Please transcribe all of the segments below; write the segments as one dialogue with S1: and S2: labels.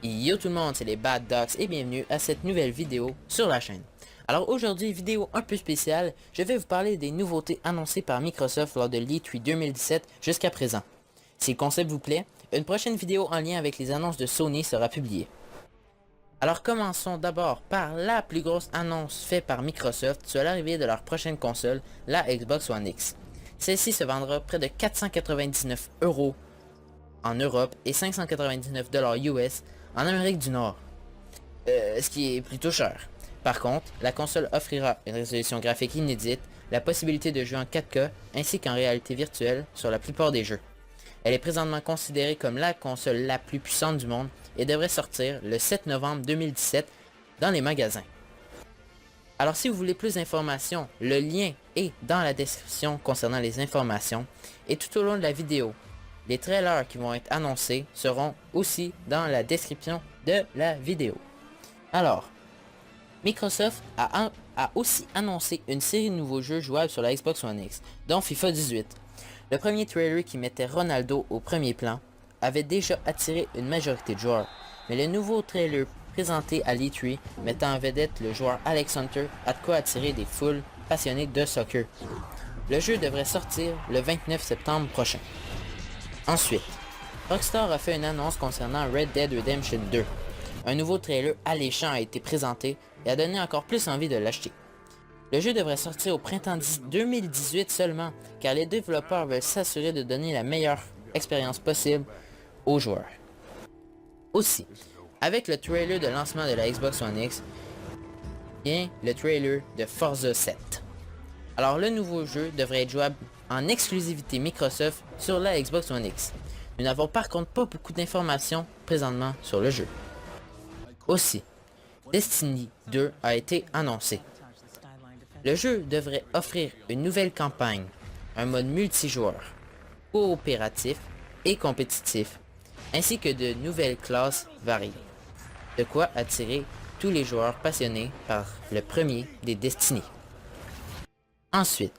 S1: Yo tout le monde, c'est les Bad Dogs et bienvenue à cette nouvelle vidéo sur la chaîne. Alors aujourd'hui, vidéo un peu spéciale, je vais vous parler des nouveautés annoncées par Microsoft lors de l'E3 2017 jusqu'à présent. Si le concept vous plaît, une prochaine vidéo en lien avec les annonces de Sony sera publiée. Alors commençons d'abord par la plus grosse annonce faite par Microsoft sur l'arrivée de leur prochaine console, la Xbox One X. Celle-ci se vendra près de 499 € en Europe et 599 $ US en Amérique du Nord, ce qui est plutôt cher. Par contre, la console offrira une résolution graphique inédite, la possibilité de jouer en 4K ainsi qu'en réalité virtuelle sur la plupart des jeux. Elle est présentement considérée comme la console la plus puissante du monde et devrait sortir le 7 novembre 2017 dans les magasins. Alors si vous voulez plus d'informations, le lien est dans la description concernant les informations et tout au long de la vidéo. Les trailers qui vont être annoncés seront aussi dans la description de la vidéo. Alors, Microsoft a aussi annoncé une série de nouveaux jeux jouables sur la Xbox One X, dont FIFA 18. Le premier trailer qui mettait Ronaldo au premier plan avait déjà attiré une majorité de joueurs, mais le nouveau trailer présenté à l'E3 mettant en vedette le joueur Alex Hunter a de quoi attirer des foules passionnées de soccer. Le jeu devrait sortir le 29 septembre prochain. Ensuite, Rockstar a fait une annonce concernant Red Dead Redemption 2. Un nouveau trailer alléchant a été présenté et a donné encore plus envie de l'acheter. Le jeu devrait sortir au printemps 2018 seulement, car les développeurs veulent s'assurer de donner la meilleure expérience possible aux joueurs. Aussi, avec le trailer de lancement de la Xbox One X, vient le trailer de Forza 7. Alors le nouveau jeu devrait être jouable en exclusivité Microsoft sur la Xbox One X. Nous n'avons par contre pas beaucoup d'informations présentement sur le jeu. Aussi, Destiny 2 a été annoncé. Le jeu devrait offrir une nouvelle campagne, un mode multijoueur, coopératif et compétitif, ainsi que de nouvelles classes variées. De quoi attirer tous les joueurs passionnés par le premier des Destiny. Ensuite,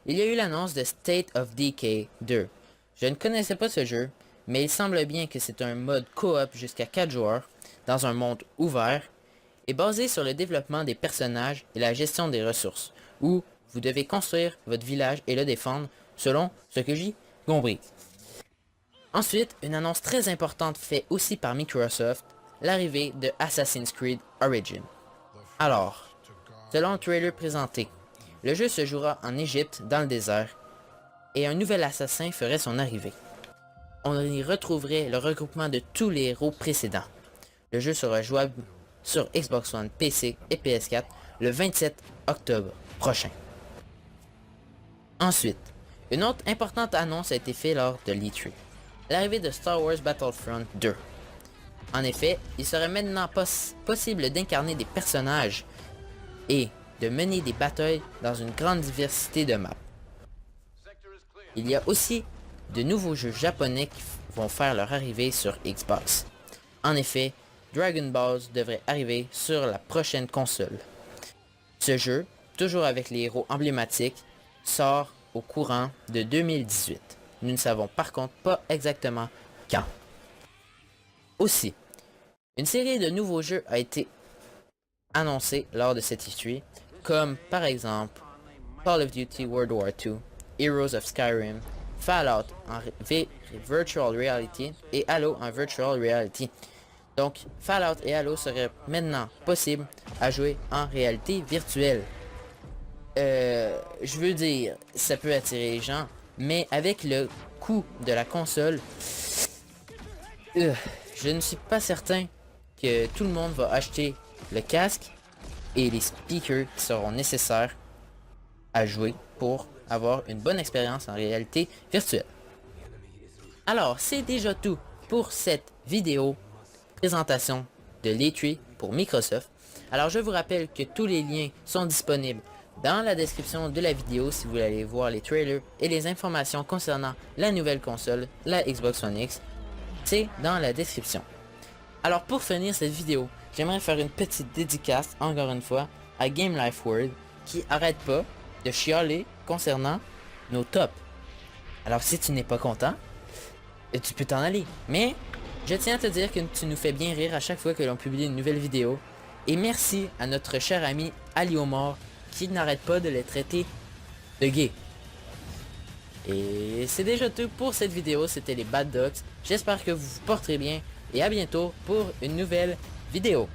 S1: il y a eu l'annonce de State of Decay 2. Je ne connaissais pas ce jeu, mais il semble bien que c'est un mode coop jusqu'à 4 joueurs, dans un monde ouvert, et basé sur le développement des personnages et la gestion des ressources, où vous devez construire votre village et le défendre, selon ce que j'ai compris. Ensuite, une annonce très importante faite aussi par Microsoft, l'arrivée de Assassin's Creed Origins. Alors, selon le trailer présenté, le jeu se jouera en Égypte, dans le désert, et un nouvel assassin ferait son arrivée. On y retrouverait le regroupement de tous les héros précédents. Le jeu sera jouable sur Xbox One, PC et PS4 le 27 octobre prochain. Ensuite, une autre importante annonce a été faite lors de l'E3. L'arrivée de Star Wars Battlefront 2. En effet, il serait maintenant possible d'incarner des personnages et de mener des batailles dans une grande diversité de maps. Il y a aussi de nouveaux jeux japonais qui vont faire leur arrivée sur Xbox. En effet, Dragon Ball devrait arriver sur la prochaine console. Ce jeu, toujours avec les héros emblématiques, sort au courant de 2018. Nous ne savons par contre pas exactement quand. Aussi, une série de nouveaux jeux a été annoncée lors de cette E3, comme par exemple Call of Duty World War II, Heroes of Skyrim, Fallout en Virtual Reality et Halo en Virtual Reality. Donc, Fallout et Halo seraient maintenant possibles à jouer en réalité virtuelle. Je veux dire, ça peut attirer les gens, mais avec le coût de la console, je ne suis pas certain que tout le monde va acheter le casque et les speakers qui seront nécessaires à jouer pour avoir une bonne expérience en réalité virtuelle. Alors, c'est déjà tout pour cette vidéo présentation de l'E3 pour Microsoft. Alors, je vous rappelle que tous les liens sont disponibles dans la description de la vidéo si vous voulez aller voir les trailers et les informations concernant la nouvelle console, la Xbox One X. C'est dans la description. Alors, pour finir cette vidéo, j'aimerais faire une petite dédicace, encore une fois, à Game Life World, qui arrête pas de chialer concernant nos tops. Alors si tu n'es pas content, tu peux t'en aller. Mais Je tiens à te dire que tu nous fais bien rire à chaque fois que l'on publie une nouvelle vidéo. Et merci à notre cher ami Ali Omar qui n'arrête pas de les traiter de gays. Et c'est déjà tout pour cette vidéo, c'était les Bad Dogs. J'espère que vous vous porterez bien et à bientôt pour une nouvelle vidéo.